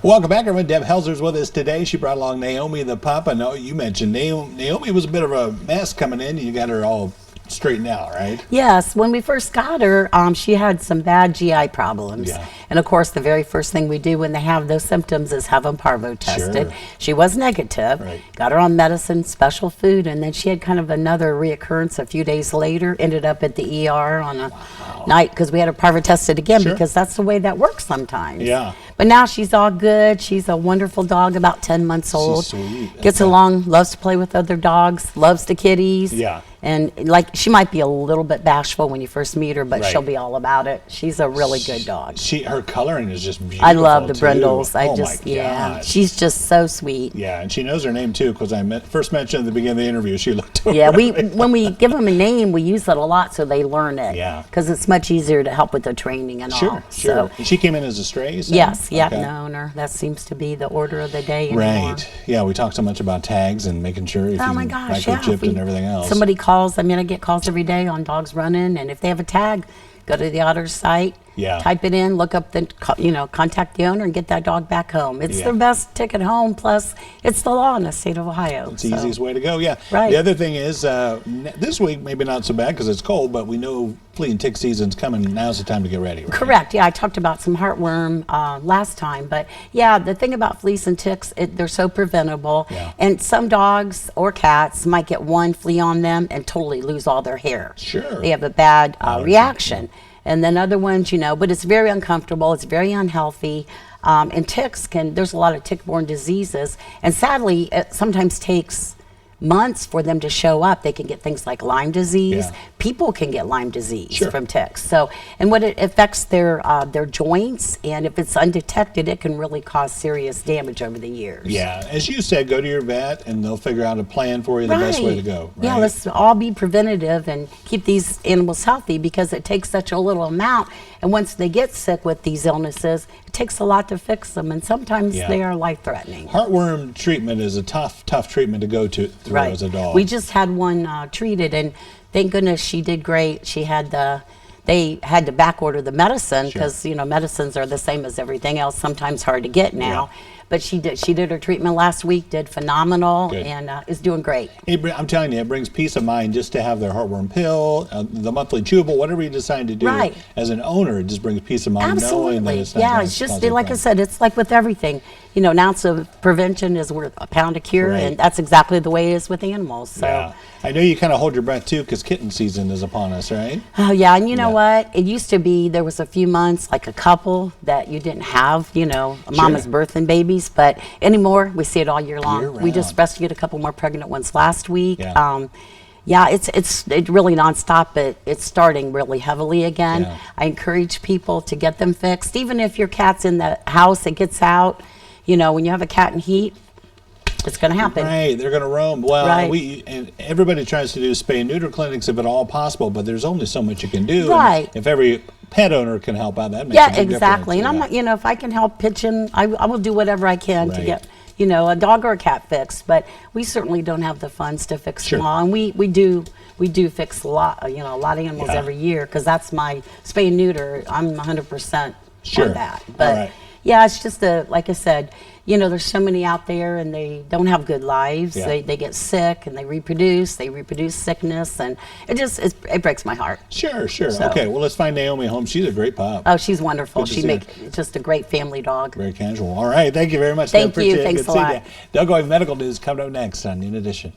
Welcome back, everyone. Deb Helser's with us today. She brought along Naomi the pup. I know you mentioned Naomi was a bit of a mess coming in. You got her all straightened out, right? Yes, when we first got her, she had some bad GI problems. Yeah. And of course, the very first thing we do when they have those symptoms is have them parvo tested. Sure. She was negative. Right. Got her on medicine, special food, and then she had kind of another reoccurrence a few days later. Ended up at the ER on a night because we had her parvo tested again, Sure. because that's the way that works sometimes. Yeah. But now she's all good. She's a wonderful dog, about 10 months old. She's sweet. Gets Okay. along, loves to play with other dogs, loves the kitties. Yeah. And like, she might be a little bit bashful when you first meet her, but Right. she'll be all about it. She's a really good dog. Her coloring is just beautiful. I love the too. brindles. Oh my Yeah, gosh. she's just so sweet. Yeah, and she knows her name too, because first mentioned at the beginning of the interview. She looked. Yeah, when we give them a name, we use it a lot so they learn it. Yeah. Because it's much easier to help with the training and all. Sure. So, And she came in as a stray. You said? yes, yeah, Okay. no owner. That seems to be the order of the day anymore. Right. Yeah, we talked so much about tags and making sure if Oh you my gosh, yeah. microchipped and everything else. Somebody calls, I get calls every day on dogs running, and if they have a tag, go to the Otter's site, Yeah. type it in, look up contact the owner and get that dog back home. It's Yeah. the best ticket home, plus it's the law in the state of Ohio. It's the easiest way to go, yeah. Right. The other thing is, this week, maybe not so bad because it's cold, but we know flea and tick season's coming. Now's the time to get ready, right? Correct. Yeah, I talked about some heartworm last time, but yeah, the thing about fleas and ticks, they're so preventable. Yeah. And some dogs or cats might get one flea on them and totally lose all their hair. Sure. They have a bad Allergy. reaction. And then other ones, but it's very uncomfortable. It's very unhealthy. And ticks there's a lot of tick-borne diseases. And sadly, it sometimes takes months for them to show up. They can get things like Lyme disease. Yeah. People can get Lyme disease Sure. from ticks. So, and what it affects their joints, and if it's undetected, it can really cause serious damage over the years. Yeah, as you said, go to your vet and they'll figure out a plan for you, the best way to go. Right? Yeah, let's all be preventative and keep these animals healthy, because it takes such a little amount. And once they get sick with these illnesses, it takes a lot to fix them, and sometimes Yeah. they are life-threatening. Heartworm treatment is a tough treatment to go through as a dog. We just had one treated, and thank goodness she did great. They had to back order the medicine Sure. because medicines are the same as everything else. Sometimes hard to get now. Yeah. But she did her treatment last week. Did phenomenal. Good. And is doing great. I'm telling you, it brings peace of mind just to have their heartworm pill, the monthly chewable, whatever you decide to do. Right. As an owner, it just brings peace of mind knowing that Absolutely. it's not Yeah, gonna it's just cause a like I problem. said. It's like with everything. An ounce of prevention is worth a pound of cure, Right. and that's exactly the way it is with animals. So. Yeah. I know you kind of hold your breath too because kitten season is upon us, right? Oh yeah, and you know Yeah. what? It used to be there was a few months, like a couple, that you didn't have, mama's birthing babies, but anymore we see it all year long. Year We just round. rescued a couple more pregnant ones last week. Yeah. Yeah, it's really nonstop, but it's starting really heavily again. Yeah. I encourage people to get them fixed, even if your cat's in the house, it gets out. When you have a cat in heat, it's going to happen. Right, they're going to roam. Well, Right. and everybody tries to do spay and neuter clinics if at all possible, but there's only so much you can do. Right. And if every pet owner can help out, that makes a Yeah, big exactly. And difference. I'm not, if I can help pitch in, I will do whatever I can to Right. get, a dog or a cat fixed. But we certainly don't have the funds to fix Sure. them all. And we do fix a lot of animals Yeah. every year, because that's my spay and neuter. I'm 100% Sure. on that. But All right. yeah, it's just like I said, there's so many out there and they don't have good lives. Yeah. They get sick and they reproduce sickness, and it breaks my heart. Sure. So- Okay, well, let's find Naomi home. She's a great pup. Oh, she's wonderful. Good to She see her. makes just a great family dog. Very casual. All right, thank you very much. Thank Appreciate you. it. Thanks Good a seeing lot. you. Doug Medical News coming up next on In Addition.